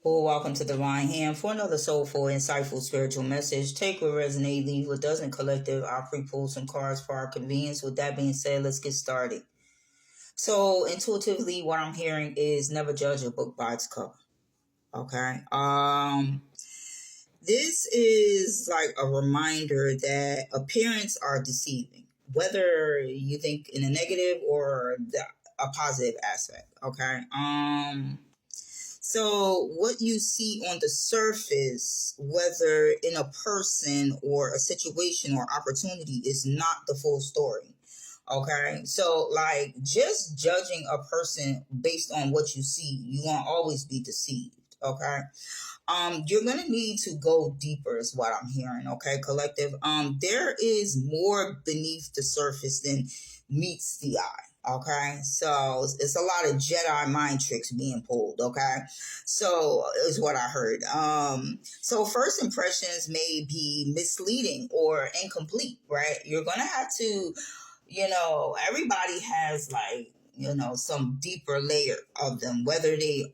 Well, welcome to Divine Hand for another soulful, insightful, spiritual message. Take what resonate, leave what doesn't. Collective, I'll pre-pull some cards for our convenience. With that being said, let's get started. So, intuitively, what I'm hearing is never judge a book by its cover. Okay. This is like a reminder that appearance are deceiving, whether you think in a negative or a positive aspect. Okay. So, what you see on the surface, whether in a person or a situation or opportunity, is not the full story. Okay. So, like, just judging a person based on what you see, you're going to always be deceived. Okay. You're gonna need to go deeper is what I'm hearing. Okay, collective. There is more beneath the surface than meets the eye. Okay, so it's a lot of Jedi mind tricks being pulled. Okay, so is what I heard. So first impressions may be misleading or incomplete, right? You're gonna have to, everybody has like, some deeper layer of them, whether they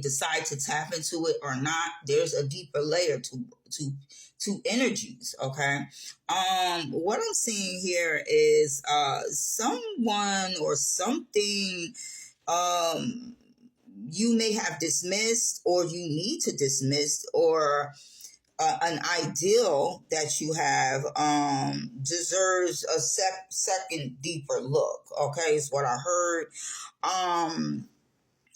decide to tap into it or not. There's a deeper layer to energies. Okay. What I'm seeing here is someone or something um you may have dismissed, or you need to dismiss, or an ideal that you have deserves a second deeper look. Okay, is what I heard.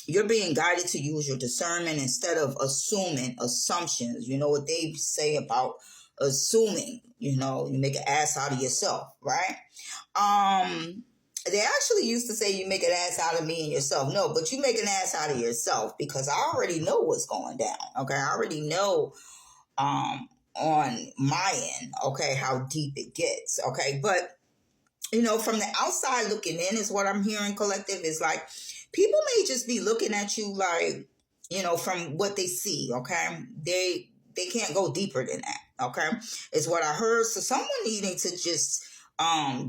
You're being guided to use your discernment instead of assuming assumptions. You know what they say about assuming, you make an ass out of yourself, right? They actually used to say you make an ass out of me and yourself. No, but you make an ass out of yourself, because I already know what's going down. Okay, I already know on my end, okay, how deep it gets. Okay, but from the outside looking in is what I'm hearing, collective, is like people may just be looking at you like, from what they see. Okay, they can't go deeper than that. Okay, is what I heard. So someone needing to just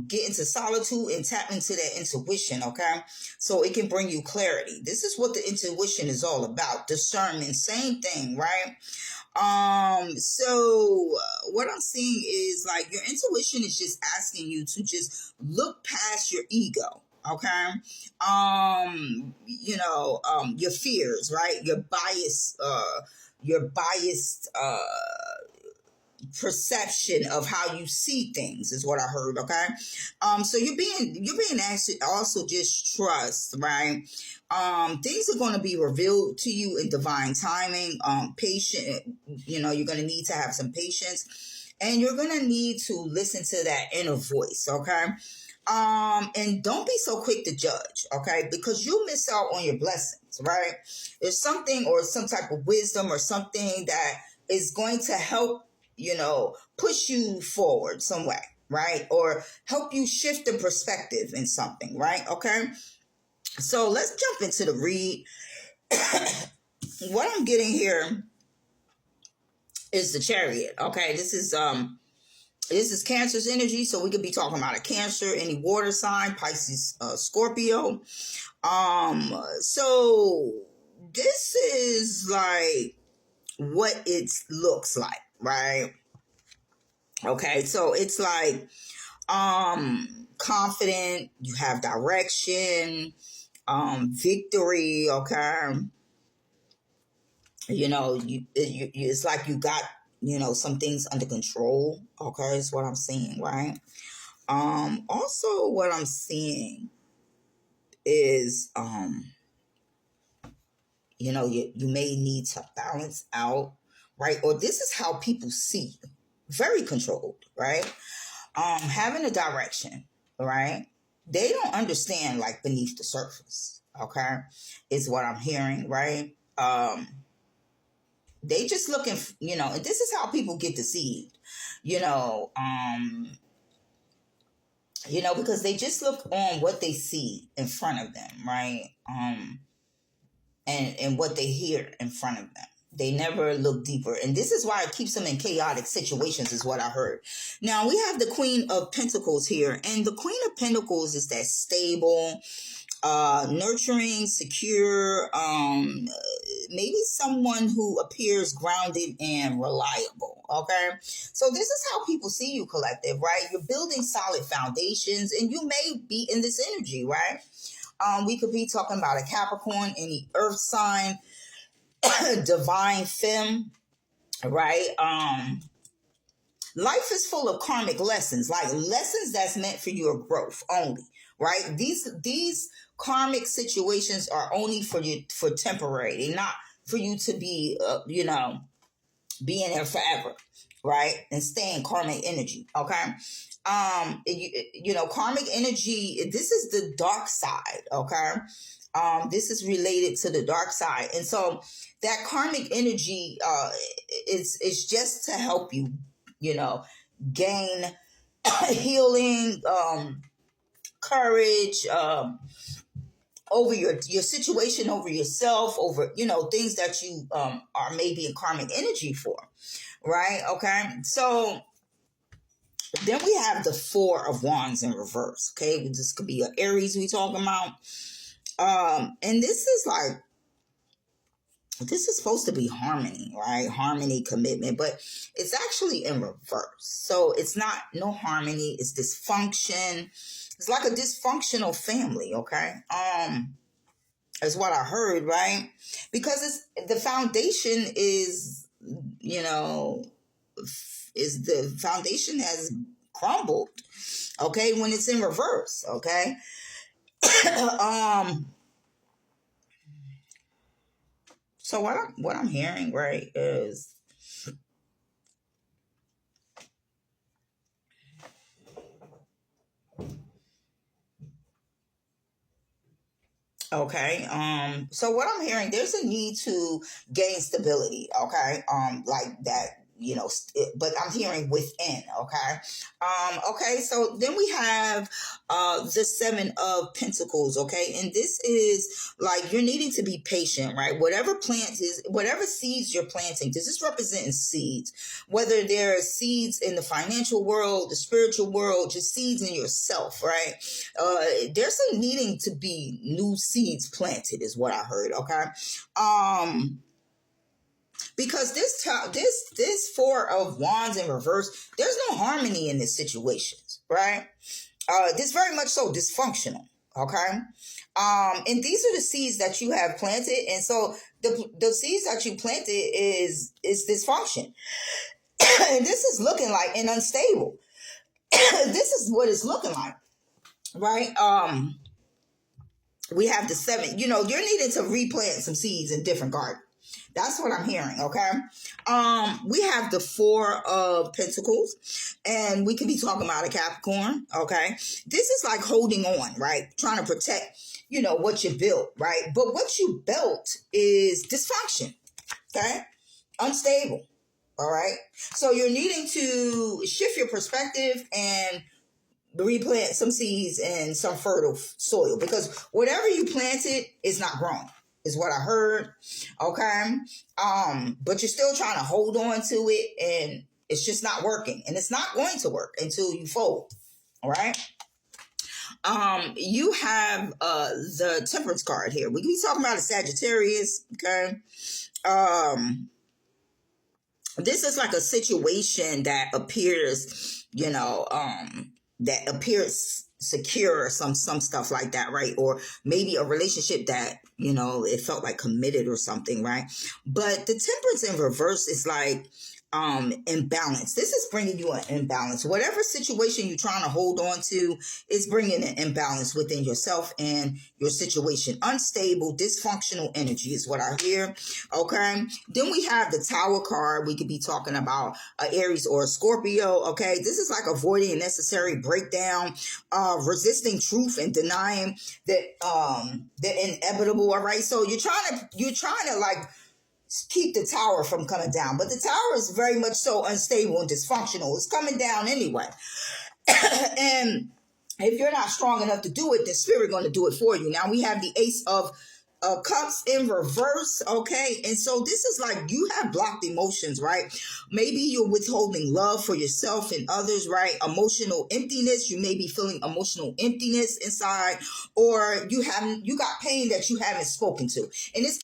get into solitude and tap into that intuition. Okay, so it can bring you clarity. This is what the intuition is all about. Discernment, same thing, right? What I'm seeing is like your intuition is just asking you to just look past your ego. Okay. Your fears, right? Your biased perception of how you see things is what I heard. Okay. So you're being asked to also just trust, right? Things are going to be revealed to you in divine timing. Patient, you're going to need to have some patience, and you're going to need to listen to that inner voice. Okay. And don't be so quick to judge, okay? Because you miss out on your blessings, right? There's something or some type of wisdom or something that is going to help, push you forward some way, right? Or help you shift the perspective in something, right? Okay. So let's jump into the read. What I'm getting here is the Chariot. Okay. This is Cancer's energy, so we could be talking about a Cancer, any water sign, Pisces, Scorpio. So this is like what it looks like, right? Okay, so it's like confident, you have direction, victory. Okay, it's like you got some things under control. Okay, is what I'm seeing, right? Also what I'm seeing is you may need to balance out, right? Or this is how people see you. Very controlled, right? Having a direction, right? They don't understand like beneath the surface. Okay, is what I'm hearing, right? They just looking, and this is how people get deceived, because they just look on what they see in front of them, right? And what they hear in front of them. They never look deeper. And this is why it keeps them in chaotic situations, is what I heard. Now, we have the Queen of Pentacles here. And the Queen of Pentacles is that stable, nurturing, secure, maybe someone who appears grounded and reliable. Okay, so this is how people see you, collective, right? You're building solid foundations, and you may be in this energy, right? We could be talking about a Capricorn, any earth sign, divine femme, right? Life is full of karmic lessons, like lessons that's meant for your growth only, right? These karmic situations are only for you, for temporary. They're not for you to be, be in there forever, right? And stay in karmic energy. Okay. Karmic energy, this is the dark side. Okay. This is related to the dark side. And so that karmic energy, is just to help you, gain healing, courage, over your situation, over yourself, over, things that you are maybe in karmic energy for, right? Okay, so then we have the Four of Wands in reverse. Okay, this could be an Aries we talking about, and this is supposed to be harmony, right? Harmony, commitment, but it's actually in reverse. So it's not no harmony, it's dysfunction. It's like a dysfunctional family, okay? Is what I heard, right? Because the foundation is, is the foundation has crumbled, okay, when it's in reverse, okay? So what I'm hearing, right, is okay. So what I'm hearing, there's a need to gain stability, okay? Like that, but I'm hearing within, okay? Okay, so then we have the Seven of Pentacles, okay? And this is like you're needing to be patient, right? Whatever seeds you're planting, this is representing seeds, whether there are seeds in the financial world, the spiritual world, just seeds in yourself, right? There's some needing to be new seeds planted, is what I heard, okay? Because this Four of Wands in reverse, there's no harmony in this situation, right? This very much so dysfunctional, okay? And these are the seeds that you have planted, and so the seeds that you planted is dysfunction. And this is looking like an unstable. This is what it's looking like, right? We have the seven, you're needing to replant some seeds in different gardens. That's what I'm hearing, okay? We have the Four of Pentacles, and we could be talking about a Capricorn, okay? This is like holding on, right? Trying to protect, what you built, right? But what you built is dysfunction, okay? Unstable, all right? So you're needing to shift your perspective and replant some seeds in some fertile soil, because whatever you planted is not growing, is what I heard, okay? But you're still trying to hold on to it, and it's just not working, and it's not going to work until you fold, all right? You have the Temperance card here. We can be talking about a Sagittarius, okay? This is like a situation that appears, that appears secure, or some stuff like that, right? Or maybe a relationship that, it felt like committed or something, right? But the Temperance in reverse is like imbalance. This is bringing you an imbalance. Whatever situation you're trying to hold on to is bringing an imbalance within yourself and your situation. Unstable, dysfunctional energy is what I hear, okay? Then we have the Tower card. We could be talking about an Aries or a Scorpio, okay? This is like avoiding necessary breakdown, resisting truth and denying the inevitable, all right? So you're trying to like keep the tower from coming down, but the tower is very much so unstable and dysfunctional. It's coming down anyway. And if you're not strong enough to do it, the spirit going to do it for you. Now we have the Ace of Cups in reverse, okay? And so this is like you have blocked emotions, right? Maybe you're withholding love for yourself and others, right? Emotional emptiness. You may be feeling emotional emptiness inside, or you got pain that you haven't spoken to. And it's